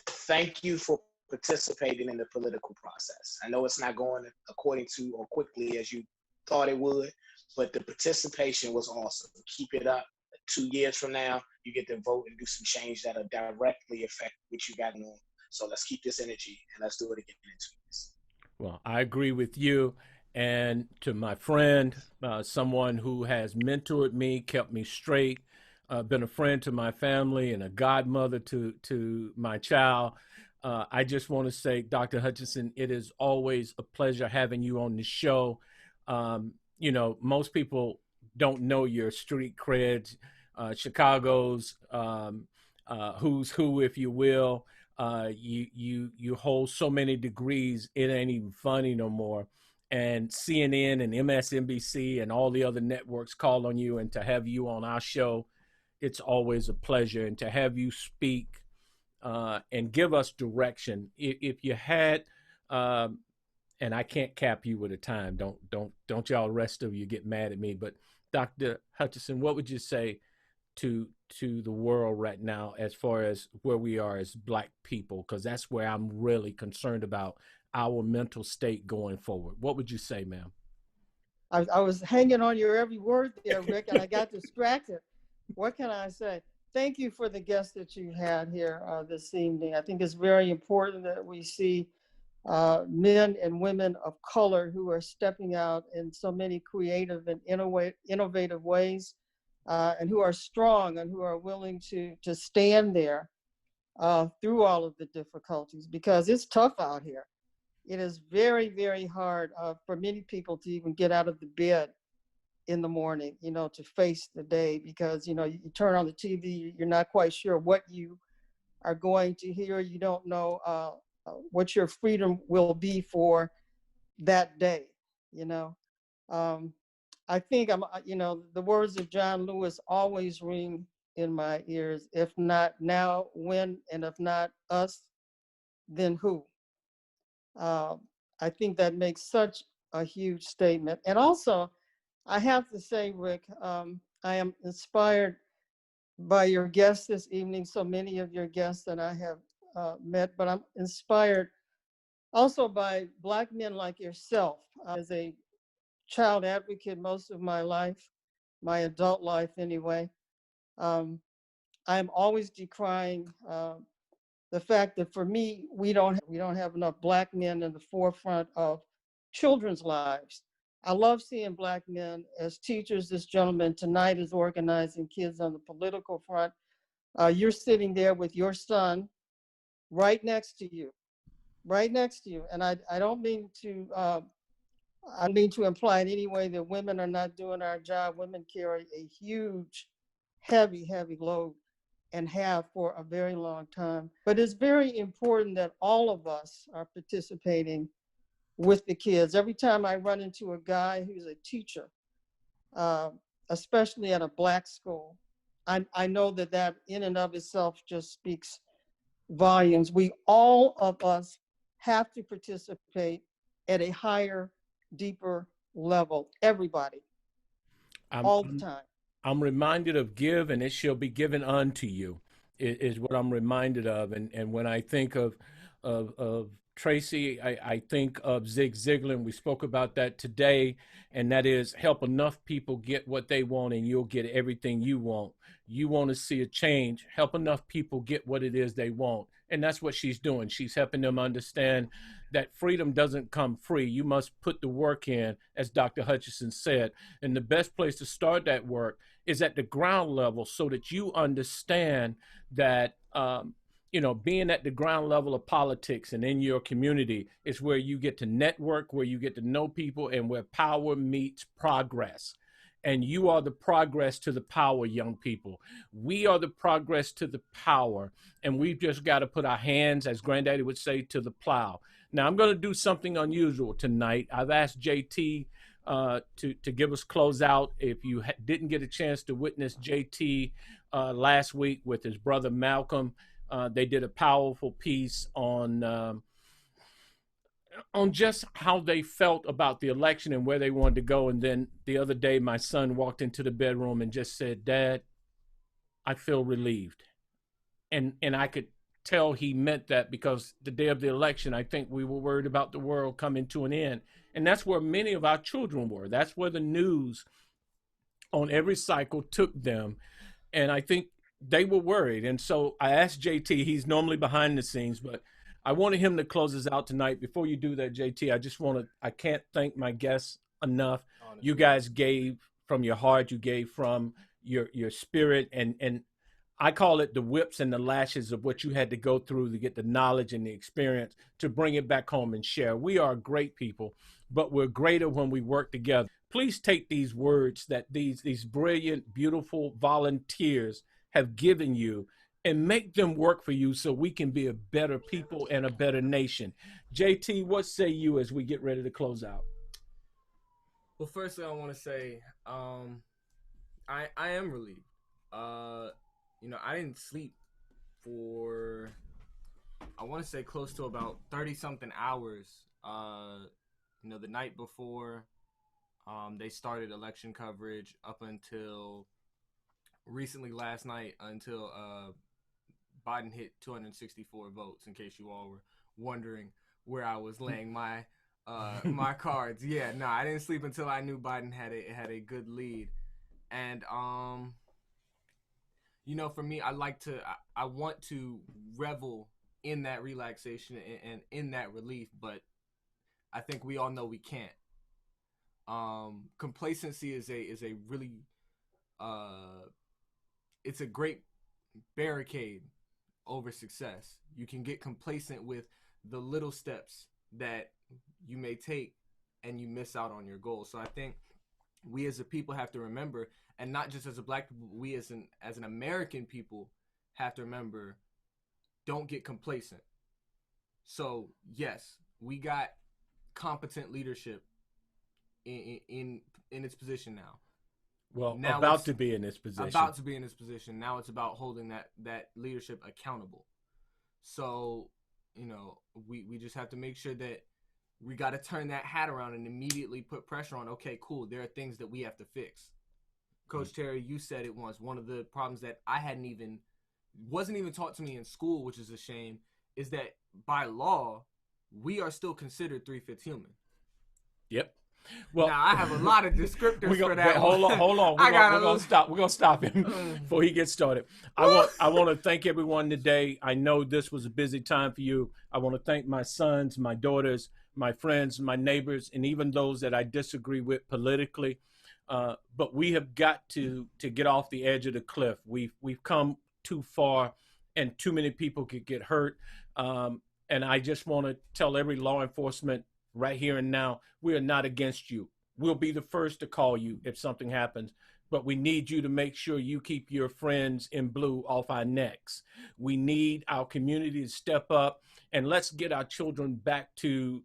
thank you for participating in the political process. I know it's not going according to or quickly as you thought it would, but the participation was awesome. Keep it up. 2 years from now, you get to vote and do some change that'll directly affect what you got on. So let's keep this energy and let's do it again in 2 years. Well, I agree with you. And to my friend, someone who has mentored me, kept me straight, been a friend to my family and a godmother to my child. I just want to say, Dr. Hutchinson, it is always a pleasure having you on the show. Most people don't know your street creds, Chicago's who's who, if you will. You hold so many degrees, it ain't even funny no more. And CNN and MSNBC and all the other networks call on you, and to have you on our show, it's always a pleasure. And to have you speak and give us direction. If you had, and I can't cap you with a time. Don't y'all rest of you get mad at me. But Dr. Hutchinson, what would you say to the world right now as far as where we are as Black people? Because that's where I'm really concerned about our mental state going forward. What would you say, ma'am? I was hanging on your every word there, Rick, and I got distracted. What can I say? Thank you for the guest that you had here this evening. I think it's very important that we see men and women of color who are stepping out in so many creative and innovative ways, and who are strong and who are willing to stand there through all of the difficulties, because it's tough out here. It is very, very hard for many people to even get out of the bed in the morning, to face the day, because, you turn on the TV, you're not quite sure what you are going to hear. You don't know what your freedom will be for that day, you know. Um, I think the words of John Lewis always ring in my ears. If not now, when? And if not us, then who? Uh, I think that makes such a huge statement. And also, I have to say, Rick, I am inspired by your guests this evening, so many of your guests that I have met, but I'm inspired also by Black men like yourself. As a child advocate most of my life, my adult life anyway, um, I'm always decrying the fact that for me, we don't have enough Black men in the forefront of children's lives. I love seeing Black men as teachers. This gentleman tonight is organizing kids on the political front. You're sitting there with your son right next to you, right next to you. And I don't mean to, I mean to imply in any way that women are not doing our job. Women carry a huge, heavy, heavy load and have for a very long time. But it's very important that all of us are participating with the kids. Every time I run into a guy who's a teacher, especially at a Black school, I know that that in and of itself just speaks volumes. We, all of us, have to participate at a higher, deeper level. Everybody, all the time. I'm reminded of give and it shall be given unto you is what I'm reminded of. And when I think of Tracy, I think of Zig Ziglar, and we spoke about that today, and that is help enough people get what they want and you'll get everything you want. You want to see a change, help enough people get what it is they want. And that's what she's doing. She's helping them understand that freedom doesn't come free. You must put the work in, as Dr. Hutchinson said. And the best place to start that work is at the ground level so that you understand that, being at the ground level of politics and in your community is where you get to network, where you get to know people, and where power meets progress. And you are the progress to the power, young people. We are the progress to the power. And we've just got to put our hands, as Granddaddy would say, to the plow. Now, I'm going to do something unusual tonight. I've asked JT to give us close out. If you didn't get a chance to witness JT last week with his brother Malcolm, they did a powerful piece on just how they felt about the election and where they wanted to go. And then the other day, my son walked into the bedroom and just said, "Dad, I feel relieved." And I could tell he meant that, because the day of the election, I think we were worried about the world coming to an end. And that's where many of our children were. That's where the news on every cycle took them. And I think they were worried. And so I asked JT, he's normally behind the scenes, but I wanted him to close us out tonight. Before you do that, JT, I can't thank my guests enough. Honestly. You guys gave from your heart, you gave from your spirit, and I call it the whips and the lashes of what you had to go through to get the knowledge and the experience to bring it back home and share. We are great people, but we're greater when we work together. Please take these words that these brilliant, beautiful volunteers have given you and make them work for you so we can be a better people and a better nation. JT, what say you as we get ready to close out? Well, firstly, I want to say I am relieved. I didn't sleep for, I want to say, close to about 30-something hours. The night before they started election coverage up until recently last night, until Biden hit 264 votes, in case you all were wondering where I was laying my my cards. Yeah, no, I didn't sleep until I knew Biden had a good lead. And for me, I want to revel in that relaxation and in that relief, but I think we all know we can't. Complacency is a really it's a great barricade over success. You can get complacent with the little steps that you may take and you miss out on your goals. So I think we as a people have to remember, and not just as a Black people, we as an American people have to remember, don't get complacent. So yes, we got competent leadership in its position now. Well, now about to be in this position. About to be in this position. Now it's about holding that leadership accountable. So, we just have to make sure that we got to turn that hat around and immediately put pressure on, okay, cool, there are things that we have to fix. Coach Terry, you said it once, one of the problems that wasn't even taught to me in school, which is a shame, is that by law, we are still considered 3/5 human. Yep. Well, now I have a lot of descriptors for that. Hold on. We're gonna stop him before he gets started. I want to thank everyone today. I know this was a busy time for you. I want to thank my sons, my daughters, my friends, my neighbors, and even those that I disagree with politically. But we have got to get off the edge of the cliff. We've come too far, and too many people could get hurt. And I just want to tell every law enforcement right here and now, we are not against you. We'll be the first to call you if something happens, but we need you to make sure you keep your friends in blue off our necks. We need our community to step up, and let's get our children back to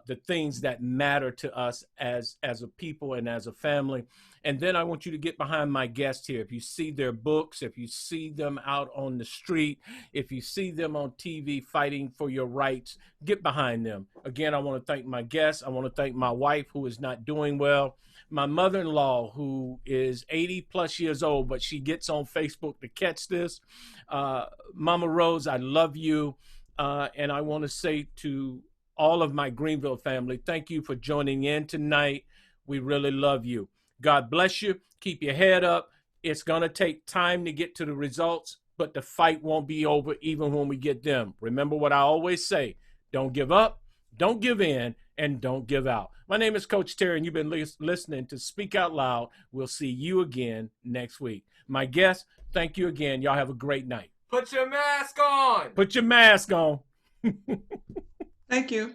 the things that matter to us as a people and as a family. And then I want you to get behind my guests here. If you see their books, if you see them out on the street, if you see them on TV fighting for your rights, get behind them. Again, I want to thank my guests. I want to thank my wife, who is not doing well. My mother-in-law, who is 80 plus years old, but she gets on Facebook to catch this. Mama Rose, I love you. And I want to say to all of my Greenville family, thank you for joining in tonight. We really love you. God bless you. Keep your head up. It's going to take time to get to the results, but the fight won't be over even when we get them. Remember what I always say, don't give up, don't give in, and don't give out. My name is Coach Terry, and you've been listening to Speak Out Loud. We'll see you again next week. My guests, thank you again. Y'all have a great night. Put your mask on. Put your mask on. Thank you.